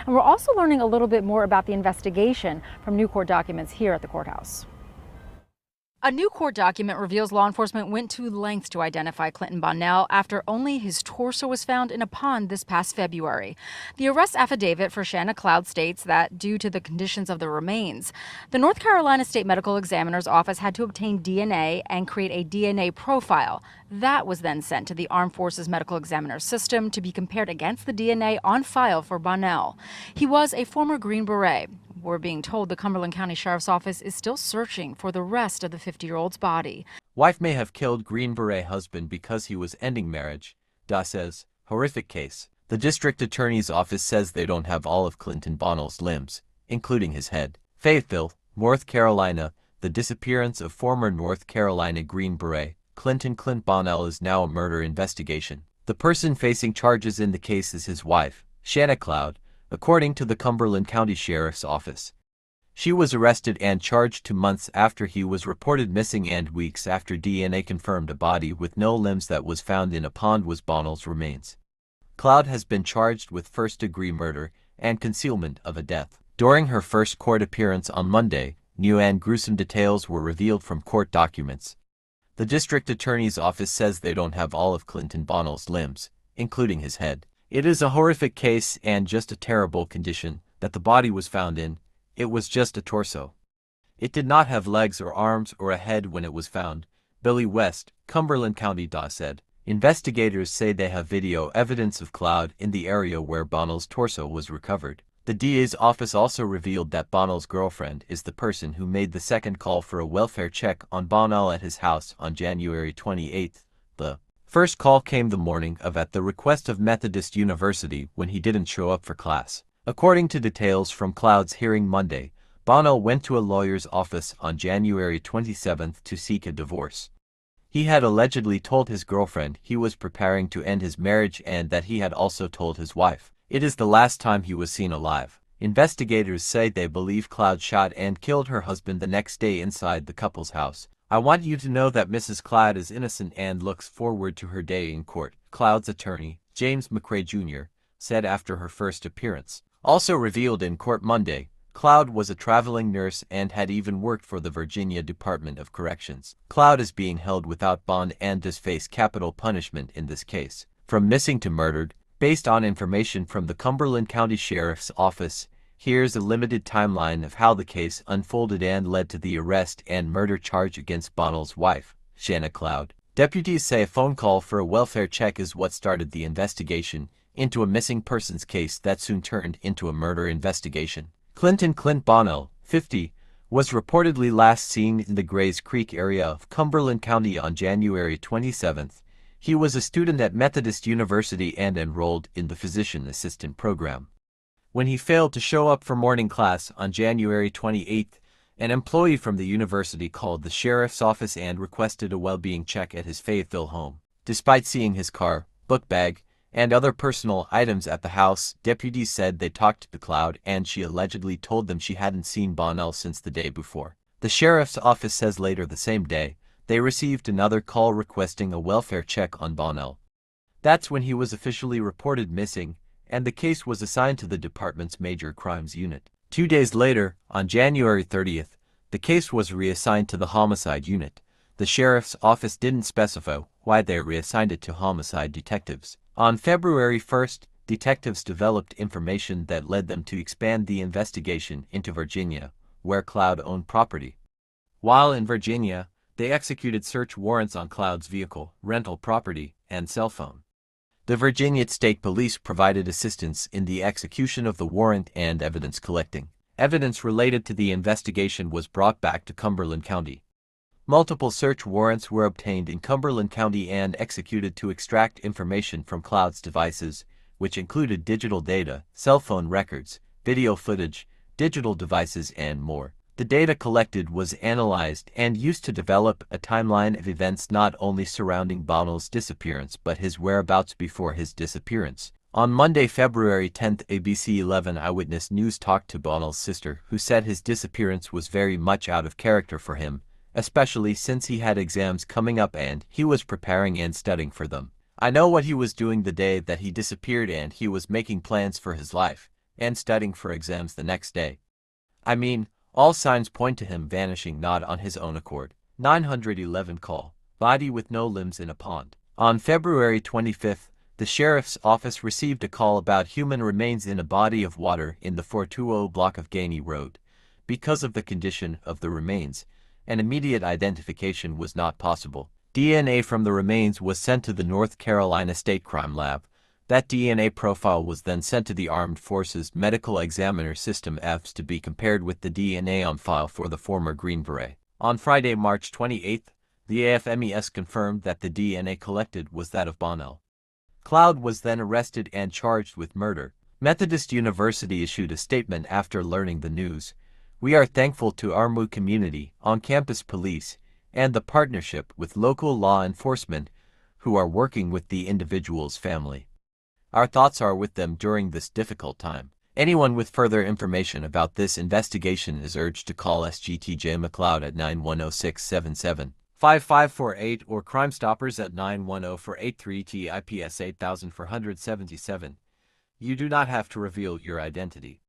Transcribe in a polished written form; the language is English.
And we're also learning a little bit more about the investigation from new court documents here at the courthouse. A new court document reveals law enforcement went to lengths to identify Clinton Bonnell after only his torso was found in a pond this past February. The arrest affidavit for Shana Cloud states that due to the conditions of the remains, the North Carolina State Medical Examiner's Office had to obtain DNA and create a DNA profile. That was then sent to the Armed Forces Medical Examiner system to be compared against the DNA on file for Bonnell. He was a former Green Beret. We're being told the Cumberland County Sheriff's Office is still searching for the rest of the 50-year-old's body. Wife may have killed Green Beret husband because he was ending marriage, Da says. Horrific case. The district attorney's office says they don't have all of Clinton Bonnell's limbs, including his head. Fayetteville, North Carolina. The disappearance of former North Carolina Green Beret, Clint Bonnell, is now a murder investigation. The person facing charges in the case is his wife, Shana Cloud, according to the Cumberland County Sheriff's Office. She was arrested and charged 2 months after he was reported missing and weeks after DNA confirmed a body with no limbs that was found in a pond was Bonnell's remains. Cloud has been charged with first-degree murder and concealment of a death. During her first court appearance on Monday, new and gruesome details were revealed from court documents. The district attorney's office says they don't have all of Clinton Bonnell's limbs, including his head. It is a horrific case and just a terrible condition that the body was found in. It was just a torso. It did not have legs or arms or a head when it was found, Billy West, Cumberland County DA said. Investigators say they have video evidence of Cloud in the area where Bonnell's torso was recovered. The DA's office also revealed that Bonnell's girlfriend is the person who made the second call for a welfare check on Bonnell at his house on January 28. The first call came the morning of at the request of Methodist University when he didn't show up for class. According to details from Cloud's hearing Monday, Bonnell went to a lawyer's office on January 27 to seek a divorce. He had allegedly told his girlfriend he was preparing to end his marriage and that he had also told his wife. It is the last time he was seen alive. Investigators say they believe Cloud shot and killed her husband the next day inside the couple's house. I want you to know that Mrs. Cloud is innocent and looks forward to her day in court, Cloud's attorney, James McRae Jr., said after her first appearance. Also revealed in court Monday, Cloud was a traveling nurse and had even worked for the Virginia Department of Corrections. Cloud is being held without bond and does face capital punishment in this case. From missing to murdered, based on information from the Cumberland County Sheriff's Office, here's a limited timeline of how the case unfolded and led to the arrest and murder charge against Bonnell's wife, Shana Cloud. Deputies say a phone call for a welfare check is what started the investigation into a missing persons case that soon turned into a murder investigation. Clint Bonnell, 50, was reportedly last seen in the Grays Creek area of Cumberland County on January 27. He was a student at Methodist University and enrolled in the physician assistant program. When he failed to show up for morning class on January 28, an employee from the university called the sheriff's office and requested a well-being check at his Fayetteville home. Despite seeing his car, book bag, and other personal items at the house, deputies said they talked to Cloud and she allegedly told them she hadn't seen Bonnell since the day before. The sheriff's office says later the same day, they received another call requesting a welfare check on Bonnell. That's when he was officially reported missing, and the case was assigned to the department's Major Crimes Unit. 2 days later, on January 30, the case was reassigned to the Homicide Unit. The sheriff's office didn't specify why they reassigned it to homicide detectives. On February 1, detectives developed information that led them to expand the investigation into Virginia, where Cloud owned property. While in Virginia, they executed search warrants on Cloud's vehicle, rental property, and cell phone. The Virginia State Police provided assistance in the execution of the warrant and evidence collecting. Evidence related to the investigation was brought back to Cumberland County. Multiple search warrants were obtained in Cumberland County and executed to extract information from Cloud's devices, which included digital data, cell phone records, video footage, digital devices, and more. The data collected was analyzed and used to develop a timeline of events not only surrounding Bonnell's disappearance but his whereabouts before his disappearance. On Monday, February 10, ABC 11 Eyewitness News talked to Bonnell's sister, who said his disappearance was very much out of character for him, especially since he had exams coming up and he was preparing and studying for them. I know what he was doing the day that he disappeared and he was making plans for his life, and studying for exams the next day. I mean, all signs point to him vanishing not on his own accord. 911 call. Body with no limbs in a pond. On February 25th, the sheriff's office received a call about human remains in a body of water in the 420 block of Gainey Road. Because of the condition of the remains, an immediate identification was not possible. DNA from the remains was sent to the North Carolina State Crime Lab. That DNA profile was then sent to the Armed Forces Medical Examiner System (EFS) to be compared with the DNA on file for the former Green Beret. On Friday, March 28th, the AFMES confirmed that the DNA collected was that of Bonnell. Cloud was then arrested and charged with murder. Methodist University issued a statement after learning the news. We are thankful to our MU community, on-campus police, and the partnership with local law enforcement who are working with the individual's family. Our thoughts are with them during this difficult time. Anyone with further information about this investigation is urged to call SGTJ McLeod at 910-677-5548 or Crime Stoppers at 910-483-TIPS 8477. You do not have to reveal your identity.